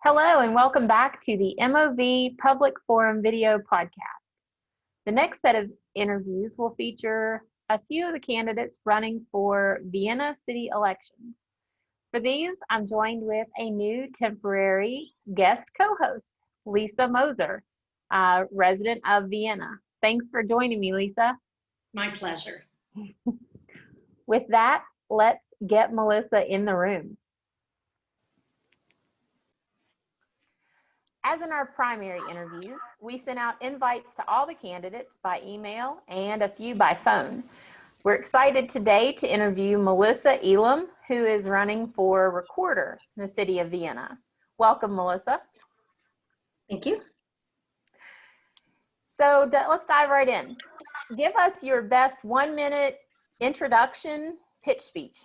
Hello and welcome back to the MOV Public Forum video podcast. The next set of interviews will feature a few of the candidates running for Vienna city elections. For these, I'm joined with a new temporary guest co-host, Lisa Moser, resident of Vienna. Thanks for joining me, Lisa. My pleasure. With that, let's get Melissa in the room. As in our primary interviews, we sent out invites to all the candidates by email and a few by phone. We're excited today to interview Melissa Elam, who is running for recorder in the city of Vienna. Welcome, Melissa. Thank you. So let's dive right in. Give us your best 1-minute introduction pitch speech.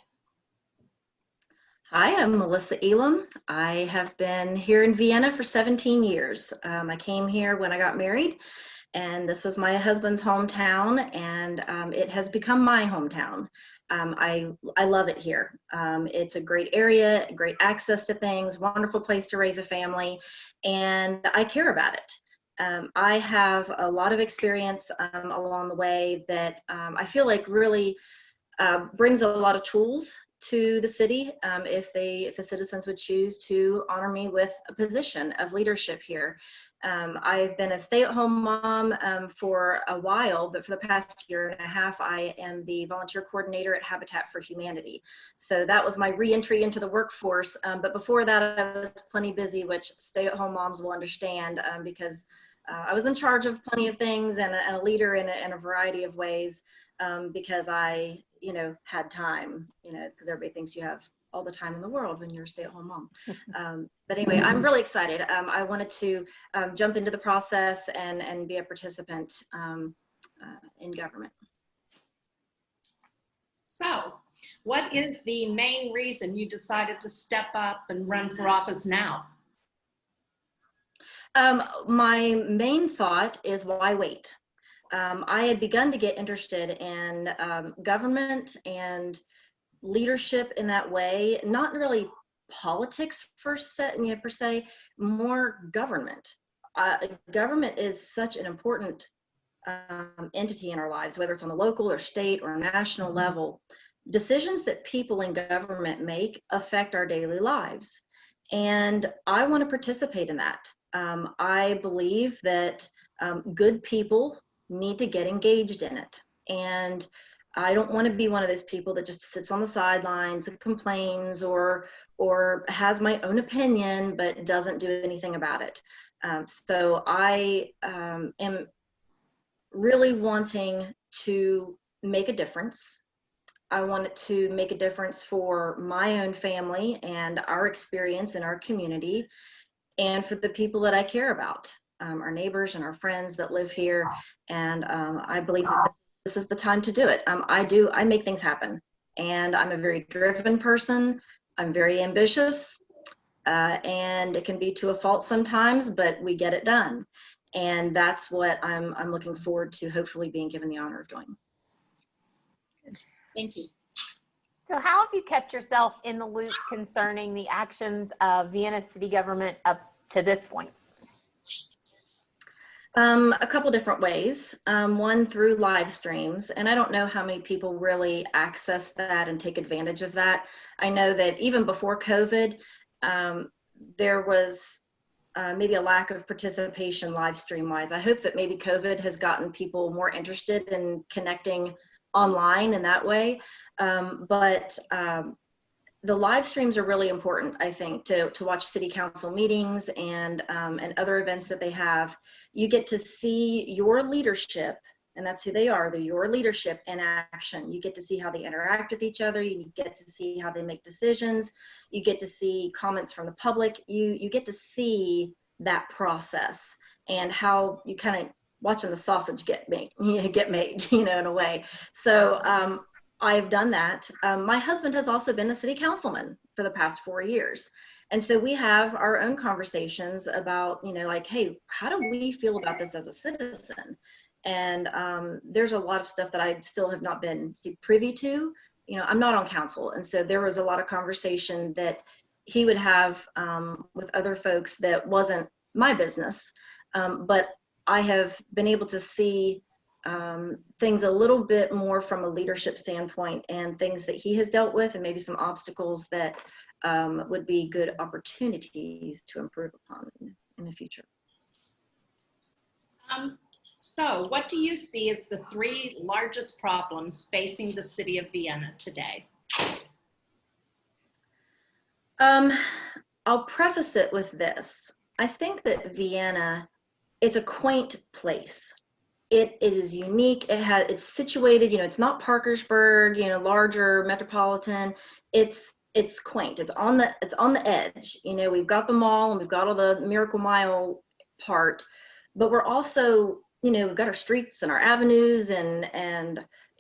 Hi, I'm Melissa Elam. I have been here in Vienna for 17 years. I came here when I got married, and this was my husband's hometown, and it has become my hometown. I love it here. It's a great area, great access to things, wonderful place to raise a family, and I care about it. I have a lot of experience along the way that I feel like really brings a lot of tools to the city if the citizens would choose to honor me with a position of leadership here. I've been a stay-at-home mom for a while, but for the past year and a half, I am the volunteer coordinator at Habitat for Humanity. So that was my re-entry into the workforce. But before that, I was plenty busy, which stay-at-home moms will understand because I was in charge of plenty of things and a leader in a variety of ways because I had time, because everybody thinks you have all the time in the world when you're a stay-at-home mom. But anyway, I'm really excited. I wanted to jump into the process and be a participant in government. So, what is the main reason you decided to step up and run for office now? My main thought is, why wait? I had begun to get interested in government and leadership in that way, not really politics per se, more government. Government is such an important entity in our lives, whether it's on the local or state or national level. Decisions that people in government make affect our daily lives. And I want to participate in that. I believe that good people need to get engaged in it. And I don't want to be one of those people that just sits on the sidelines and complains or has my own opinion but doesn't do anything about it. So I am really wanting to make a difference. I wanted to make a difference for my own family and our experience in our community, and for the people that I care about. Our neighbors and our friends that live here, and I believe that this is the time to do it. I make things happen, and I'm a very driven person. I'm very ambitious, and it can be to a fault sometimes, but we get it done, and that's what I'm looking forward to, hopefully being given the honor of doing. Thank you. So how have you kept yourself in the loop concerning the actions of Vienna city government up to this point? A couple different ways. One, through live streams, and I don't know how many people really access that and take advantage of that. I know that even before COVID, there was maybe a lack of participation live stream wise. I hope that maybe COVID has gotten people more interested in connecting online in that way. But the live streams are really important, I think, to watch city council meetings and other events that they have. You get to see your leadership, and that's who they are. They're your leadership in action. You get to see how they interact with each other. You get to see how they make decisions. You get to see comments from the public. You get to see that process and how you kind of watching the sausage get made, in a way. So I've done that. My husband has also been a city councilman for the past 4 years. And so we have our own conversations about, like, hey, how do we feel about this as a citizen? And there's a lot of stuff that I still have not been privy to. I'm not on council. And so there was a lot of conversation that he would have with other folks that wasn't my business. But I have been able to see things a little bit more from a leadership standpoint, and things that he has dealt with, and maybe some obstacles that would be good opportunities to improve upon in the future. So what do you see as the 3 largest problems facing the city of Vienna today? I'll preface it with this. I think that Vienna, it's a quaint place. It is unique. It's situated, it's not Parkersburg, larger metropolitan. It's quaint. It's on the edge. We've got the mall and we've got all the Miracle Mile part, but we're also, we've got our streets and our avenues and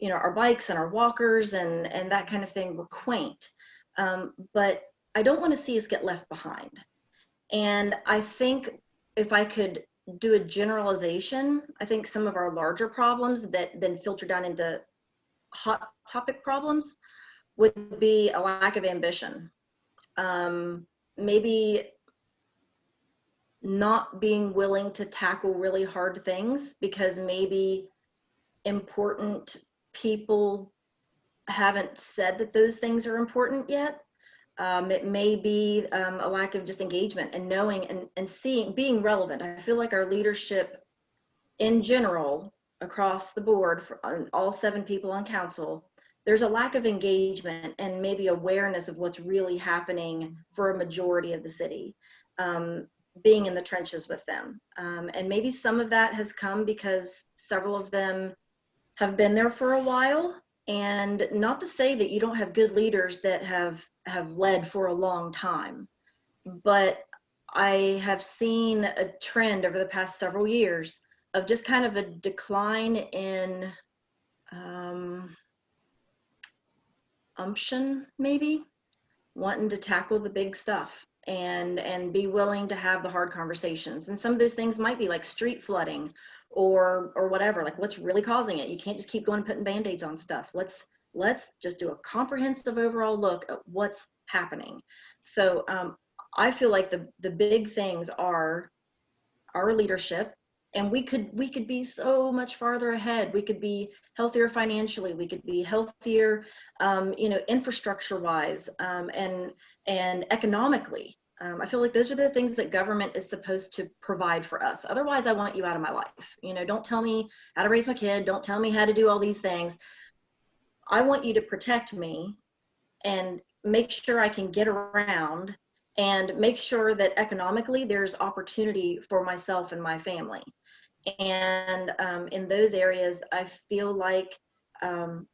our bikes and our walkers and that kind of thing. We're quaint. But I don't want to see us get left behind. And I think if I could do a generalization, I think some of our larger problems that then filter down into hot topic problems would be a lack of ambition. Maybe not being willing to tackle really hard things because maybe important people haven't said that those things are important yet. It may be a lack of just engagement and knowing and seeing, being relevant. I feel like our leadership in general, across the board, for all 7 people on council, there's a lack of engagement and maybe awareness of what's really happening for a majority of the city, being in the trenches with them. And maybe some of that has come because several of them have been there for a while. And not to say that you don't have good leaders that have led for a long time, but I have seen a trend over the past several years of just kind of a decline in umption, maybe wanting to tackle the big stuff and be willing to have the hard conversations. And some of those things might be like street flooding or whatever, like what's really causing it. You can't just keep going and putting band-aids on stuff. Let's just do a comprehensive overall look at what's happening. So I feel like the big things are our leadership, and we could be so much farther ahead. We could be healthier financially. We could be healthier, infrastructure wise, and economically. I feel like those are the things that government is supposed to provide for us. Otherwise, I want you out of my life. Don't tell me how to raise my kid. Don't tell me how to do all these things. I want you to protect me and make sure I can get around and make sure that economically there's opportunity for myself and my family. And in those areas, I feel like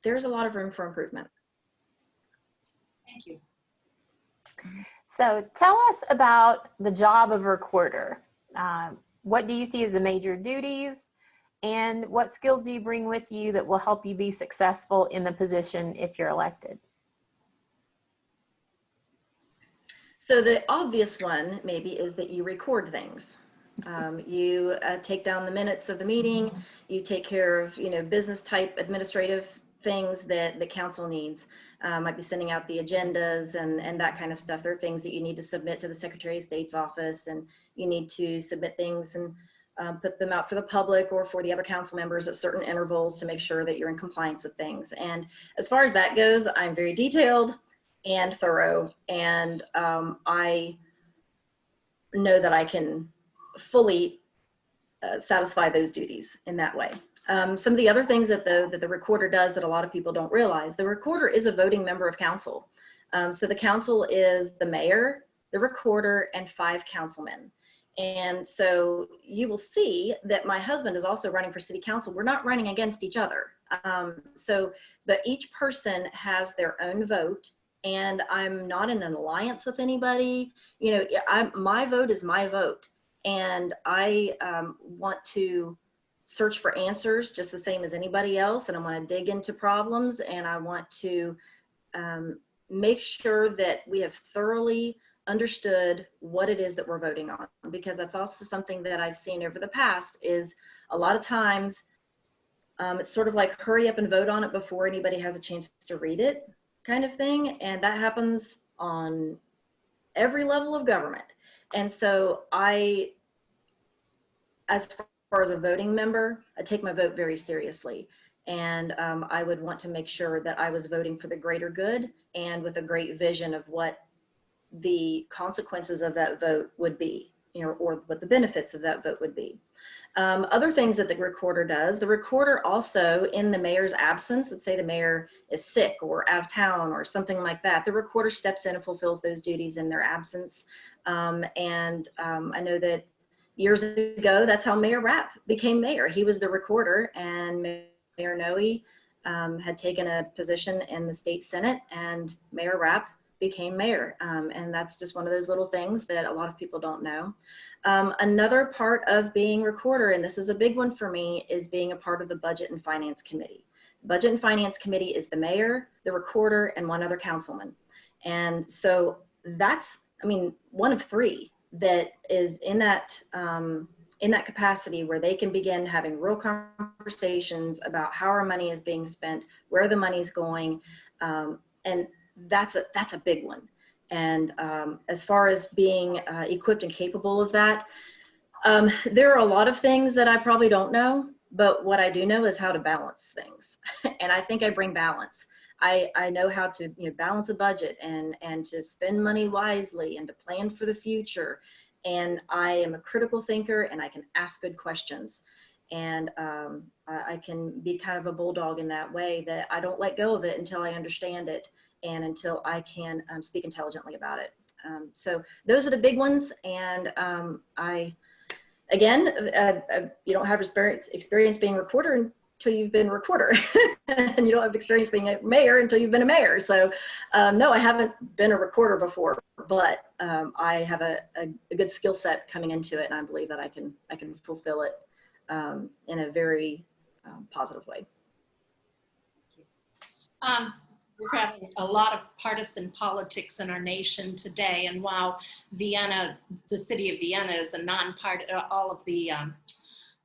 there's a lot of room for improvement. Thank you. So tell us about the job of recorder. What do you see as the major duties, and what skills do you bring with you that will help you be successful in the position if you're elected? So the obvious one maybe is that you record things. You take down the minutes of the meeting, you take care of business type administrative things that the council needs. Might be sending out the agendas and that kind of stuff. There are things that you need to submit to the Secretary of State's office, and you need to submit things and put them out for the public or for the other council members at certain intervals to make sure that you're in compliance with things. And as far as that goes, I'm very detailed and thorough, and I know that I can fully satisfy those duties in that way. Some of the other things that the recorder does that a lot of people don't realize, the recorder is a voting member of council. So the council is the mayor, the recorder, and 5 councilmen. And so you will see that my husband is also running for city council. We're not running against each other. But each person has their own vote, and I'm not in an alliance with anybody. My vote is my vote, and I want to search for answers just the same as anybody else, and I want to dig into problems, and I want to make sure that we have thoroughly understood what it is that we're voting on, because that's also something that I've seen over the past is a lot of times it's sort of like hurry up and vote on it before anybody has a chance to read it kind of thing. And that happens on every level of government. And so as far as a voting member, I take my vote very seriously. And I would want to make sure that I was voting for the greater good and with a great vision of what the consequences of that vote would be, or what the benefits of that vote would be. Other things that the recorder does, the recorder also, in the mayor's absence, let's say the mayor is sick or out of town or something like that, the recorder steps in and fulfills those duties in their absence. I know that years ago, that's how Mayor Rapp became mayor. He was the recorder, and Mayor Noe had taken a position in the state Senate, and Mayor Rapp became mayor. And that's just one of those little things that a lot of people don't know. Another part of being recorder, and this is a big one for me, is being a part of the Budget and Finance Committee. Budget and Finance Committee is the mayor, the recorder, and one other councilman. And so that's, one of three that is in that capacity where they can begin having real conversations about how our money is being spent, where the money is going, and that's a big one. And as far as being equipped and capable of that, there are a lot of things that I probably don't know, but what I do know is how to balance things. And I think I bring balance. I know how to balance a budget and to spend money wisely and to plan for the future. And I am a critical thinker, and I can ask good questions. And I can be kind of a bulldog in that way, that I don't let go of it until I understand it and until I can speak intelligently about it. So those are the big ones. And you don't have experience being a reporter until you've been a reporter, and you don't have experience being a mayor until you've been a mayor. So no, I haven't been a recorder before, but I have a good skill set coming into it, and I believe that I can fulfill it in a very positive way. We're having a lot of partisan politics in our nation today, and while Vienna, the city of Vienna, is a nonpartisan, all of the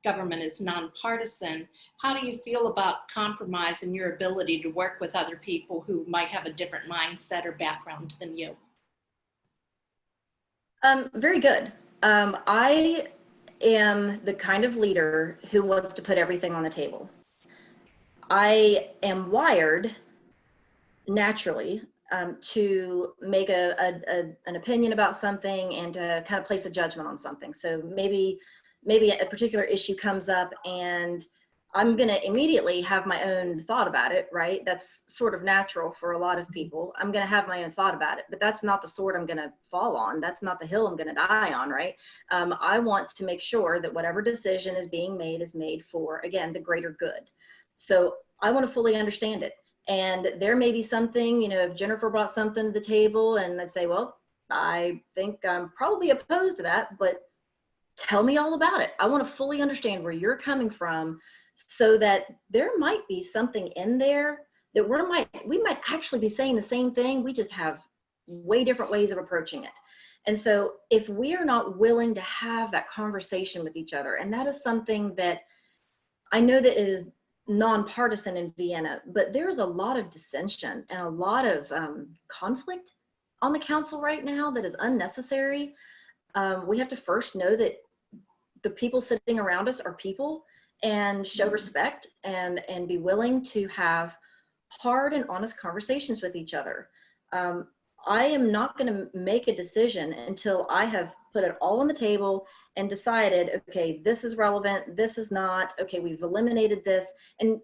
government is nonpartisan, how do you feel about compromise and your ability to work with other people who might have a different mindset or background than you? Very good. I am the kind of leader who wants to put everything on the table. I am wired naturally to make an opinion about something and to kind of place a judgment on something. So maybe a particular issue comes up and I'm going to immediately have my own thought about it, right? That's sort of natural for a lot of people. I'm going to have my own thought about it, but that's not the sword I'm going to fall on. That's not the hill I'm going to die on, right? I want to make sure that whatever decision is being made is made for, again, the greater good. So I want to fully understand it. And there may be something, if Jennifer brought something to the table and I'd say, well, I think I'm probably opposed to that, but tell me all about it. I want to fully understand where you're coming from, so that there might be something in there that we might actually be saying the same thing. We just have way different ways of approaching it. And so if we are not willing to have that conversation with each other, and that is something that I know that is nonpartisan in Vienna, but there's a lot of dissension and a lot of conflict on the council right now that is unnecessary. We have to first know that the people sitting around us are people, and show respect and be willing to have hard and honest conversations with each other. I am not going to make a decision until I have put it all on the table and decided, okay, this is relevant, this is not, okay, we've eliminated this. And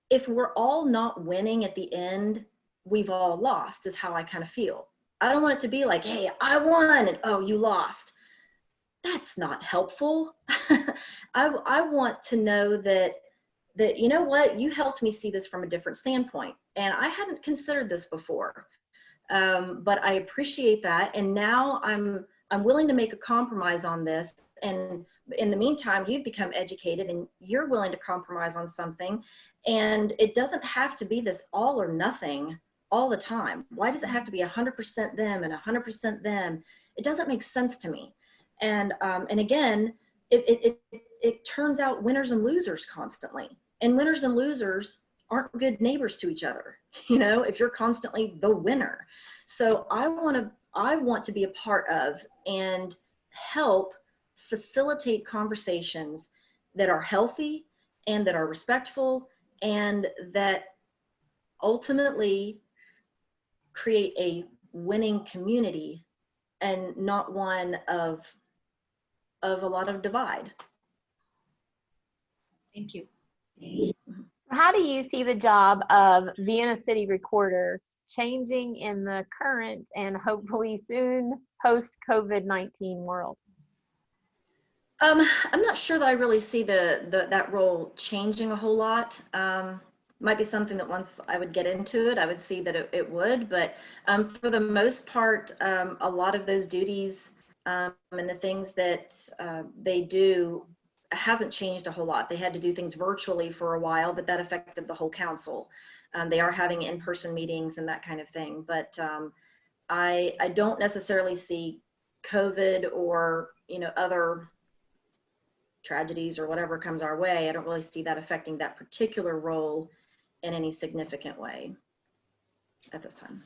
if we're all not winning at the end, we've all lost, is how I kind of feel. I don't want it to be like, hey, I won and oh, you lost. That's not helpful. I want to know that you know what, you helped me see this from a different standpoint, and I hadn't considered this before, but I appreciate that, and now I'm willing to make a compromise on this. And in the meantime, you've become educated and you're willing to compromise on something, and it doesn't have to be this all or nothing all the time. Why does it have to be 100% them and 100% them? It doesn't make sense to me. And again, it turns out winners and losers constantly, and winners and losers aren't good neighbors to each other, if you're constantly the winner. So I want to be a part of and help facilitate conversations that are healthy and that are respectful and that ultimately create a winning community and not one of a lot of divide. Thank you. How do you see the job of Vienna City Recorder changing in the current and hopefully soon post-COVID-19 world? I'm not sure that I really see that role changing a whole lot. Might be something that once I would get into it, I would see that it would, but for the most part, a lot of those duties and the things that they do hasn't changed a whole lot. They had to do things virtually for a while, but that affected the whole council. They are having in-person meetings and that kind of thing, but I don't necessarily see COVID or other tragedies or whatever comes our way. I don't really see that affecting that particular role in any significant way at this time.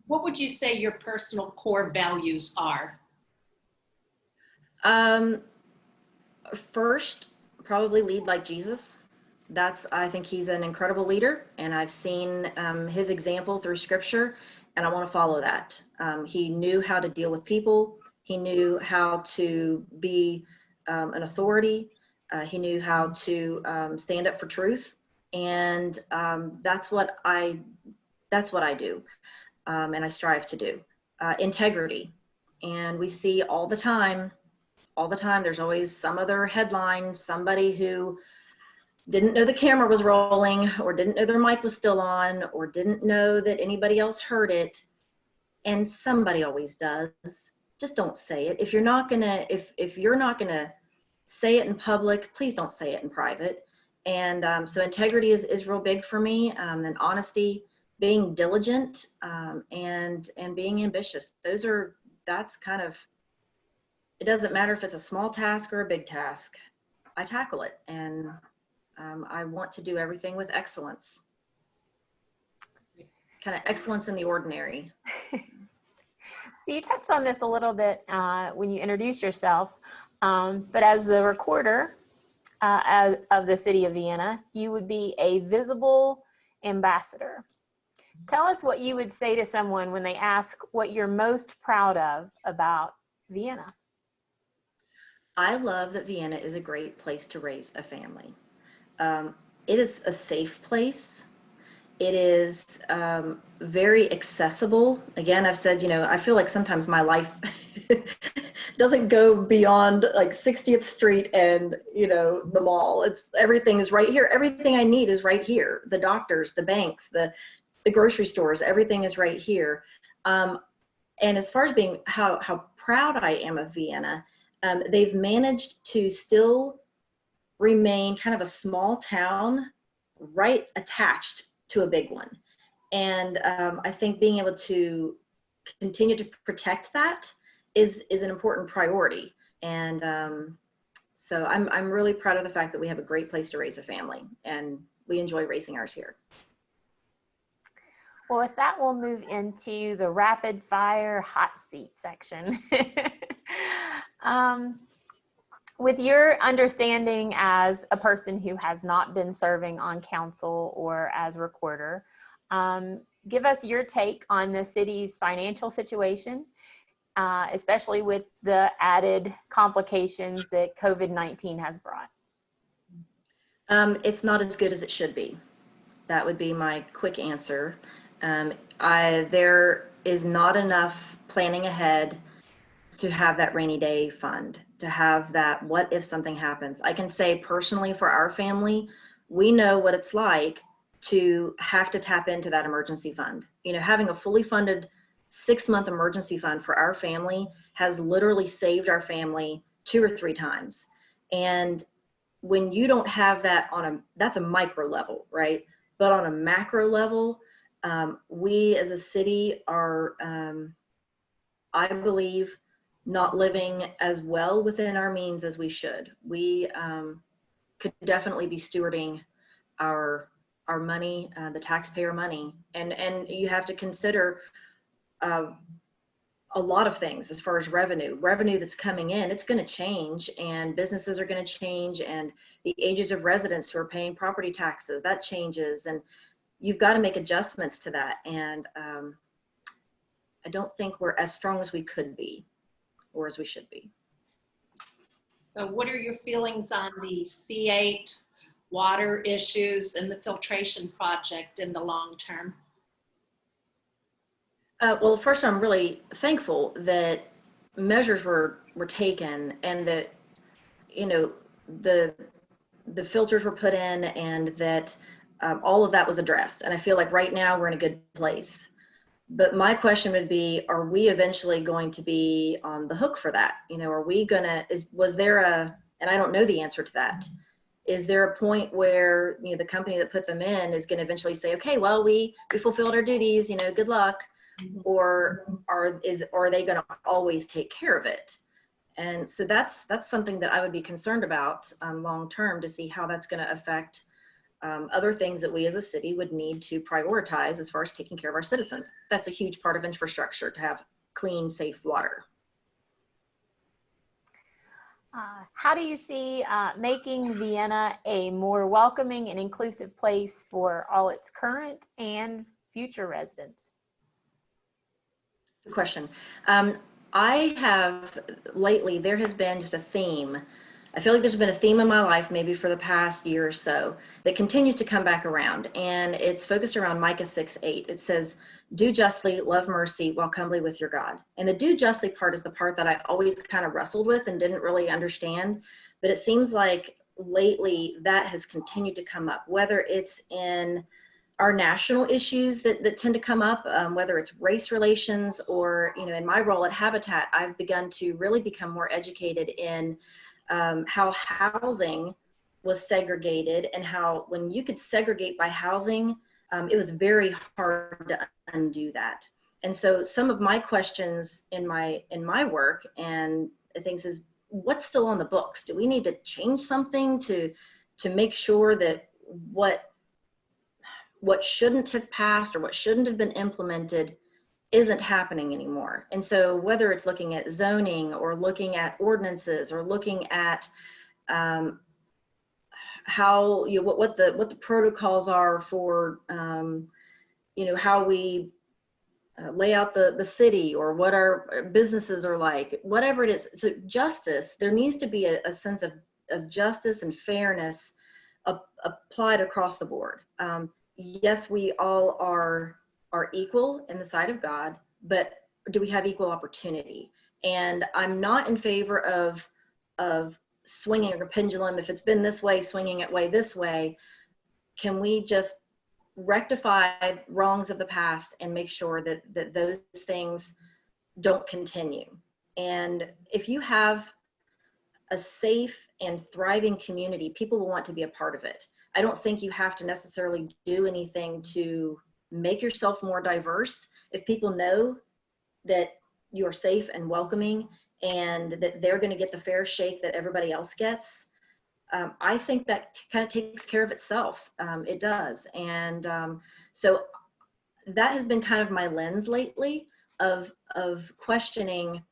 What would you say your personal core values are? First, probably lead like Jesus. I think he's an incredible leader, and I've seen his example through scripture, and I want to follow that. He knew how to deal with people. He knew how to be an authority. He knew how to stand up for truth, and that's what I do, and I strive to do. Integrity, and we see all the time. There's always some other headline, somebody who didn't know the camera was rolling, or didn't know their mic was still on, or didn't know that anybody else heard it, and somebody always does. Just don't say it. If you're not gonna say it in public, please don't say it in private. And so integrity is real big for me, and honesty, being diligent, and being ambitious. That's kind of, it doesn't matter if it's a small task or a big task. I tackle it, and I want to do everything with excellence. Kind of excellence in the ordinary. So you touched on this a little bit when you introduced yourself, but as the recorder of the city of Vienna, you would be a visible ambassador. Tell us what you would say to someone when they ask what you're most proud of about Vienna. I love that Vienna is a great place to raise a family. It is a safe place. It is very accessible. Again, I've said, I feel like sometimes my life doesn't go beyond like 60th Street and, the mall. Everything is right here. Everything I need is right here. The doctors, the banks, the grocery stores, everything is right here. And as far as being how proud I am of Vienna, they've managed to still remain kind of a small town right attached to a big one. And I think being able to continue to protect that is an important priority. And so I'm really proud of the fact that we have a great place to raise a family, and we enjoy raising ours here. Well, with that, we'll move into the rapid fire hot seat section. With your understanding as a person who has not been serving on council or as a recorder, give us your take on the city's financial situation, especially with the added complications that COVID-19 has brought. It's not as good as it should be. That would be my quick answer. There is not enough planning ahead to have that rainy day fund, to have that what if something happens. I can say personally for our family, we know what it's like to have to tap into that emergency fund. Having a fully funded 6-month emergency fund for our family has literally saved our family 2 or 3 times. And when you don't have that that's a micro level, right? But on a macro level, we as a city are, I believe, not living as well within our means as we should. We could definitely be stewarding our our money, the taxpayer money. And you have to consider a lot of things as far as revenue that's coming in. It's going to change, and businesses are going to change, and the ages of residents who are paying property taxes, that changes, and you've got to make adjustments to that. And I don't think we're as strong as we could be, or as we should be. So what are your feelings on the C8 water issues and the filtration project in the long term? Well, first, I'm really thankful that measures were taken, and that, you know, the filters were put in, and that all of that was addressed. And I feel like right now we're in a good place. But my question would be, are we eventually going to be on the hook for that? You know, are we gonna, was there a, and I don't know the answer to that. Is there a point where, you know, the company that put them in is going to eventually say, okay, well, we fulfilled our duties, you know, good luck. Or are they going to always take care of it? And so that's something that I would be concerned about long term, to see how that's going to affect other things that we as a city would need to prioritize as far as taking care of our citizens. That's a huge part of infrastructure, to have clean, safe water. How do you see making Vienna a more welcoming and inclusive place for all its current and future residents? Good question. I have lately, there has been just a theme. I feel like there's been a theme in my life, maybe for the past year or so, that continues to come back around. And it's focused around Micah 6:8. It says, do justly, love mercy, walk humbly with your God. And the do justly part is the part that I always kind of wrestled with and didn't really understand. But it seems like lately that has continued to come up, whether it's in our national issues that tend to come up, whether it's race relations, or, you know, in my role at Habitat, I've begun to really become more educated in how housing was segregated, and how when you could segregate by housing, it was very hard to undo that. And so some of my questions in my work and things is, what's still on the books? Do we need to change something to make sure that what shouldn't have passed or what shouldn't have been implemented isn't happening anymore? And so whether it's looking at zoning, or looking at ordinances, or looking at how, you know, what the protocols are for you know, how we lay out the city, or what our businesses are like, whatever it is. So justice, there needs to be a sense of justice and fairness applied across the board. Yes, we all are equal in the sight of God, but do we have equal opportunity? And I'm not in favor of swinging a pendulum. If it's been this way, swinging it way this way. Can we just rectify wrongs of the past and make sure that those things don't continue? And if you have a safe and thriving community, people will want to be a part of it. I don't think you have to necessarily do anything to make yourself more diverse. If people know that you are safe and welcoming, and that they're going to get the fair shake that everybody else gets, I think that kind of takes care of itself. It does. And so that has been kind of my lens lately of questioning,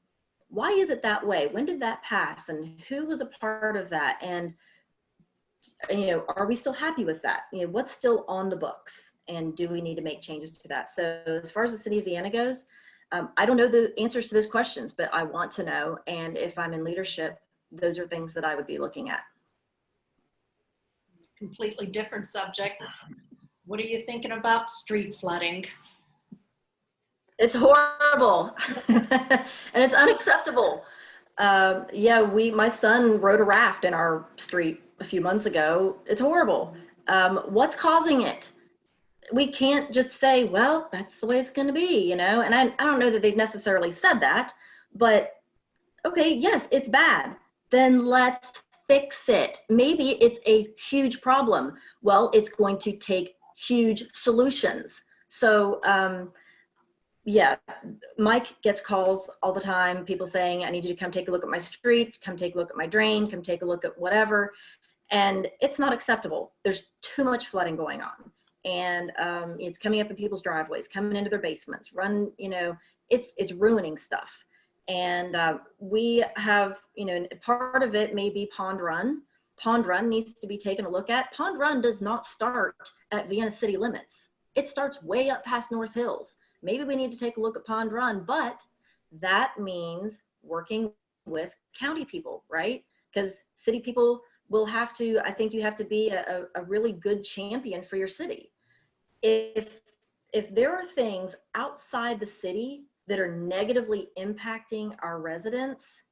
why is it that way? When did that pass? And who was a part of that? And, you know, are we still happy with that? You know, what's still on the books? And do we need to make changes to that? So as far as the city of Vienna goes, I don't know the answers to those questions, but I want to know. And if I'm in leadership, those are things that I would be looking at. Completely different subject. What are you thinking about street flooding? It's horrible and it's unacceptable. Yeah, my son rode a raft in our street a few months ago. It's horrible. What's causing it? We can't just say, well, that's the way it's going to be, you know? And I don't know that they've necessarily said that, but okay, yes, it's bad. Then let's fix it. Maybe it's a huge problem. Well, it's going to take huge solutions. So, yeah, Mike gets calls all the time, people saying, I need you to come take a look at my street, come take a look at my drain, come take a look at whatever. And it's not acceptable. There's too much flooding going on. and it's coming up in people's driveways, coming into their basements, it's ruining stuff. And we have, part of it may be Pond Run. Pond Run needs to be taken a look at. Pond Run does not start at Vienna city limits. It starts way up past North Hills. Maybe we need to take a look at Pond Run, but that means working with county people, right? Because city people will have to, I think you have to be a really good champion for your city. If there are things outside the city that are negatively impacting our residents,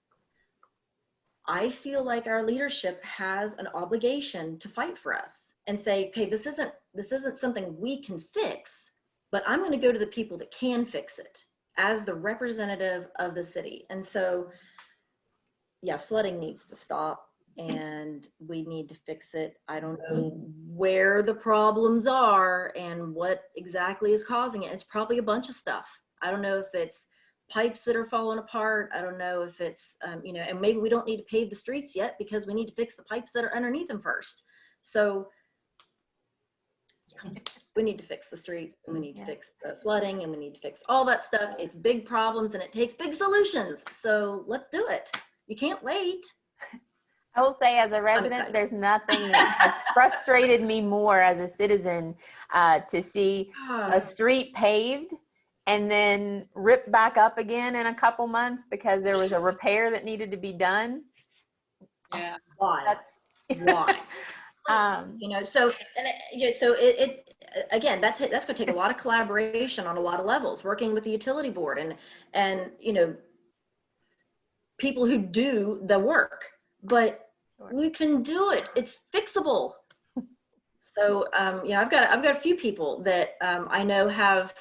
I feel like our leadership has an obligation to fight for us and say, okay, this isn't something we can fix, but I'm going to go to the people that can fix it as the representative of the city. And so, yeah, flooding needs to stop and we need to fix it. I don't know where the problems are and what exactly is causing it. It's probably a bunch of stuff. I don't know if it's pipes that are falling apart. I don't know if it's, and maybe we don't need to pave the streets yet because we need to fix the pipes that are underneath them first. So yeah, we need to fix the streets, and we need to fix the flooding, and we need to fix all that stuff. It's big problems and it takes big solutions. So let's do it. You can't wait. I will say, as a resident, there's nothing that has frustrated me more as a citizen to see a street paved and then ripped back up again in a couple months because there was a repair that needed to be done. Yeah. Why? Why? So it again, that's going to take a lot of collaboration on a lot of levels, working with the utility board and people who do the work, but we can do it. It's fixable. So I've got a few people that I know have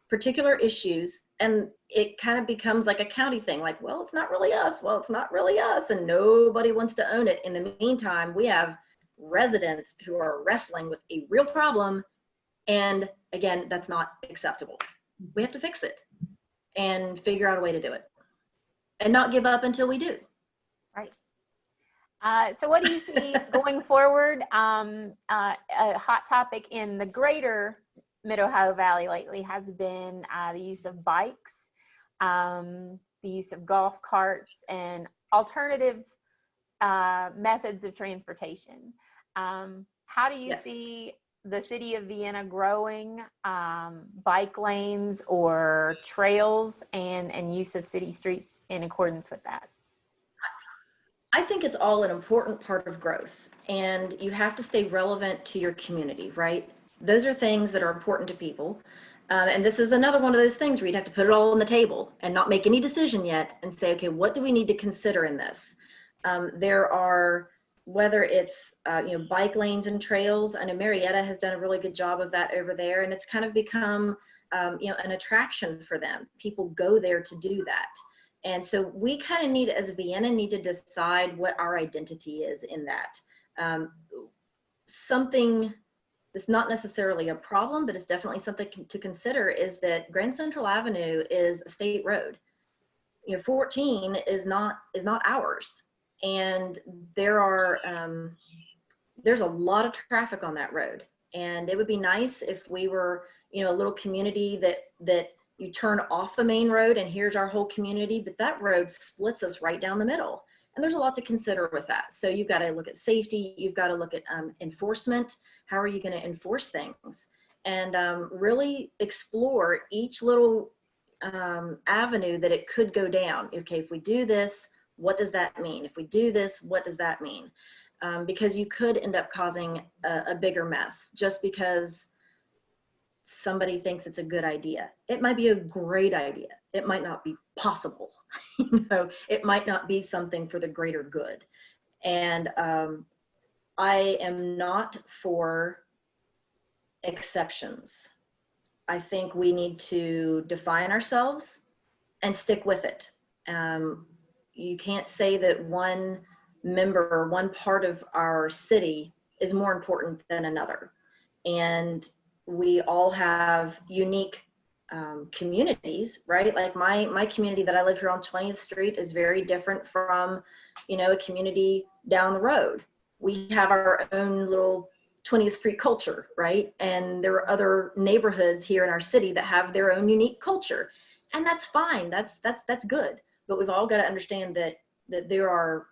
particular issues, and it kind of becomes like a county thing, like, well, it's not really us. Well, it's not really us, and nobody wants to own it. In the meantime, we have residents who are wrestling with a real problem, and again, that's not acceptable. We have to fix it and figure out a way to do it and not give up until we do. Right. So what do you see going forward? A hot topic in the greater Mid-Ohio Valley lately has been the use of bikes, the use of golf carts, and alternative methods of transportation. How do you see the city of Vienna growing bike lanes or trails and use of city streets in accordance with that? I think it's all an important part of growth, and you have to stay relevant to your community, right? Those are things that are important to people. And this is another one of those things where you'd have to put it all on the table and not make any decision yet and say, okay, what do we need to consider in this? There are, whether it's, bike lanes and trails. I know Marietta has done a really good job of that over there, and it's kind of become, an attraction for them. People go there to do that. And so we kind of need, as Vienna, need to decide what our identity is in that. Something that's not necessarily a problem, but it's definitely something to consider, is that Grand Central Avenue is a state road. 14 is not ours. And there are, there's a lot of traffic on that road. And it would be nice if we were, a little community that you turn off the main road and here's our whole community, but that road splits us right down the middle. And there's a lot to consider with that. So you've got to look at safety, you've got to look at enforcement. How are you going to enforce things? And really explore each little avenue that it could go down. Okay, if we do this, what does that mean? If we do this, what does that mean? Because you could end up causing a bigger mess just because somebody thinks it's a good idea. It might be a great idea. It might not be possible. It might not be something for the greater good. And I am not for exceptions. I think we need to define ourselves and stick with it. You can't say that one member or one part of our city is more important than another. And we all have unique communities, right? Like my community that I live here on 20th Street is very different from, a community down the road. We have our own little 20th Street culture, right? And there are other neighborhoods here in our city that have their own unique culture, and that's fine. That's good. But we've all got to understand that there are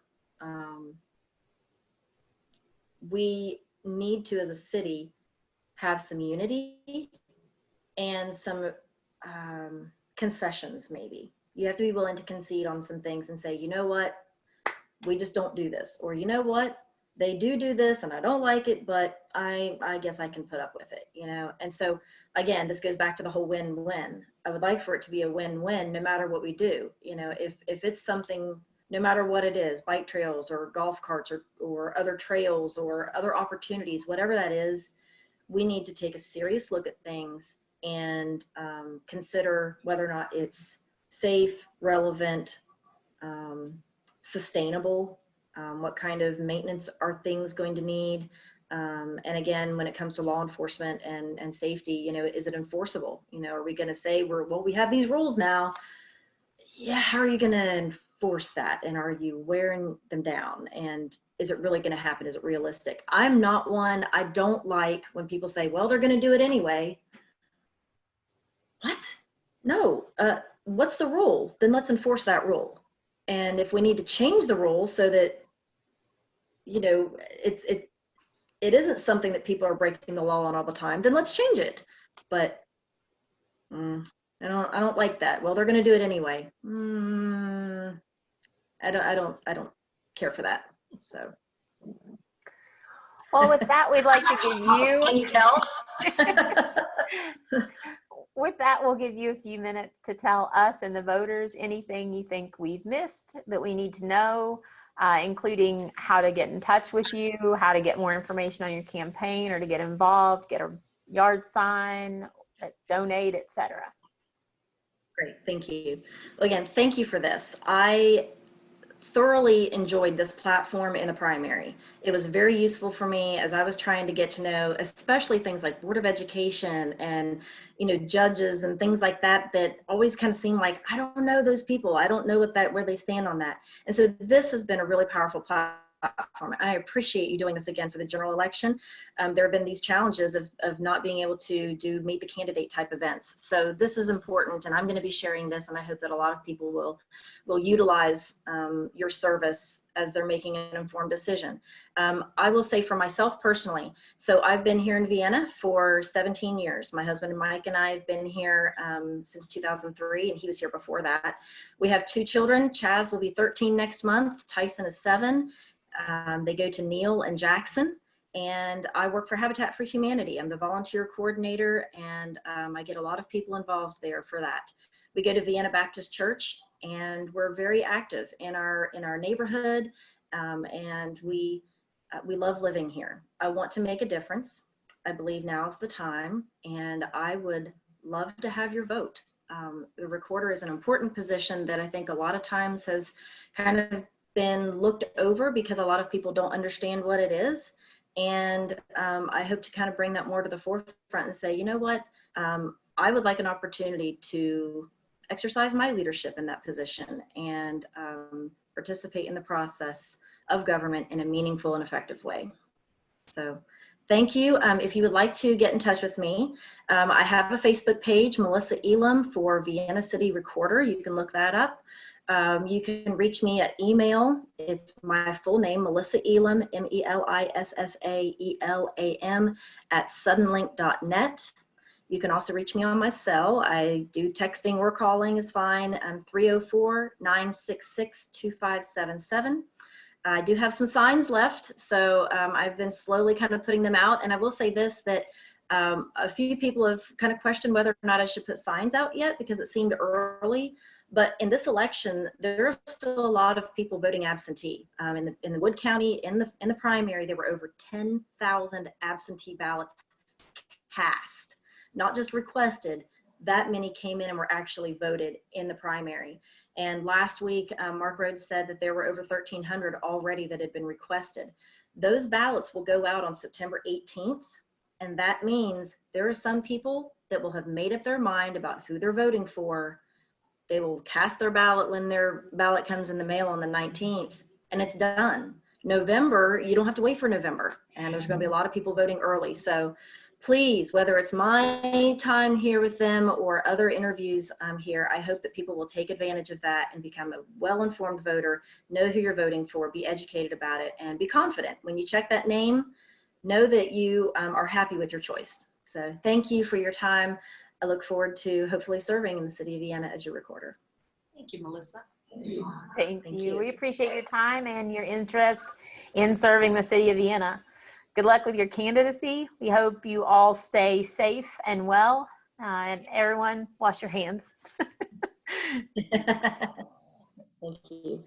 we need to, as a city, have some unity and some concessions. Maybe you have to be willing to concede on some things and say, you know what, we just don't do this, or you know what, they do this and I don't like it, but I guess I can put up with it, you know. And so again, this goes back to the whole win-win. I would like for it to be a win-win no matter what we do. You know, if it's something, no matter what it is, bike trails or golf carts or other trails or other opportunities, whatever that is, we need to take a serious look at things and consider whether or not it's safe, relevant, sustainable. What kind of maintenance are things going to need? And again, when it comes to law enforcement and safety, you know, is it enforceable? You know, are we going to say we have these rules now? Yeah, how are you going to enforce that? And are you wearing them down? And is it really going to happen? Is it realistic? I'm not one. I don't like when people say, well, they're going to do it anyway. What? No. What's the rule? Then let's enforce that rule. And if we need to change the rules so that, you know, it isn't something that people are breaking the law on all the time, then let's change it. But I don't like that. Well, they're going to do it anyway. I don't care for that. So. Well, with that, we'd like to give you. Can you tell? With that, we'll give you a few minutes to tell us and the voters anything you think we've missed that we need to know, including how to get in touch with you, how to get more information on your campaign or to get involved, get a yard sign, donate, etc. Great, thank you. Well, again, thank you for this. I thoroughly enjoyed this platform in the primary. It was very useful for me as I was trying to get to know, especially things like Board of Education and, you know, judges and things like that, that always kind of seem like, I don't know those people. I don't know where they stand on that. And so this has been a really powerful platform. I appreciate you doing this again for the general election. There have been these challenges of not being able to do meet the candidate type events. So this is important, and I'm going to be sharing this, and I hope that a lot of people will utilize your service as they're making an informed decision. I will say for myself personally, so I've been here in Vienna for 17 years. My husband Mike and I have been here since 2003, and he was here before that. We have 2 children. Chaz will be 13 next month. Tyson is 7. They go to Neil and Jackson, and I work for Habitat for Humanity. I'm the volunteer coordinator, and I get a lot of people involved there for that. We go to Vienna Baptist Church, and we're very active in our neighborhood, and we love living here. I want to make a difference. I believe now is the time, and I would love to have your vote. The recorder is an important position that I think a lot of times has kind of been looked over because a lot of people don't understand what it is. And I hope to kind of bring that more to the forefront and say, you know what, I would like an opportunity to exercise my leadership in that position and participate in the process of government in a meaningful and effective way. So thank you. If you would like to get in touch with me, I have a Facebook page, Melissa Elam for Vienna City Recorder. You can look that up. You can reach me at email. It's my full name, Melissa Elam, MELISSAELAM @suddenlink.net. You can also reach me on my cell. I do texting or calling is fine. 304-966-2577. I do have some signs left, so I've been slowly kind of putting them out. And I will say this, that a few people have kind of questioned whether or not I should put signs out yet because it seemed early. But in this election, there are still a lot of people voting absentee. In the Wood County, in the primary, there were over 10,000 absentee ballots cast, not just requested. That many came in and were actually voted in the primary. And last week, Mark Rhodes said that there were over 1,300 already that had been requested. Those ballots will go out on September 18th. And that means there are some people that will have made up their mind about who they're voting for. They will cast their ballot when their ballot comes in the mail on the 19th, and it's done. November, you don't have to wait for November, and there's going to be a lot of people voting early. So please, whether it's my time here with them or other interviews here, I hope that people will take advantage of that and become a well-informed voter, know who you're voting for, be educated about it, and be confident. When you check that name, know that you are happy with your choice. So thank you for your time. I look forward to hopefully serving in the city of Vienna as your recorder. Thank you, Melissa. Thank you. We appreciate your time and your interest in serving the city of Vienna. Good luck with your candidacy. We hope you all stay safe and well. And everyone, wash your hands. Thank you.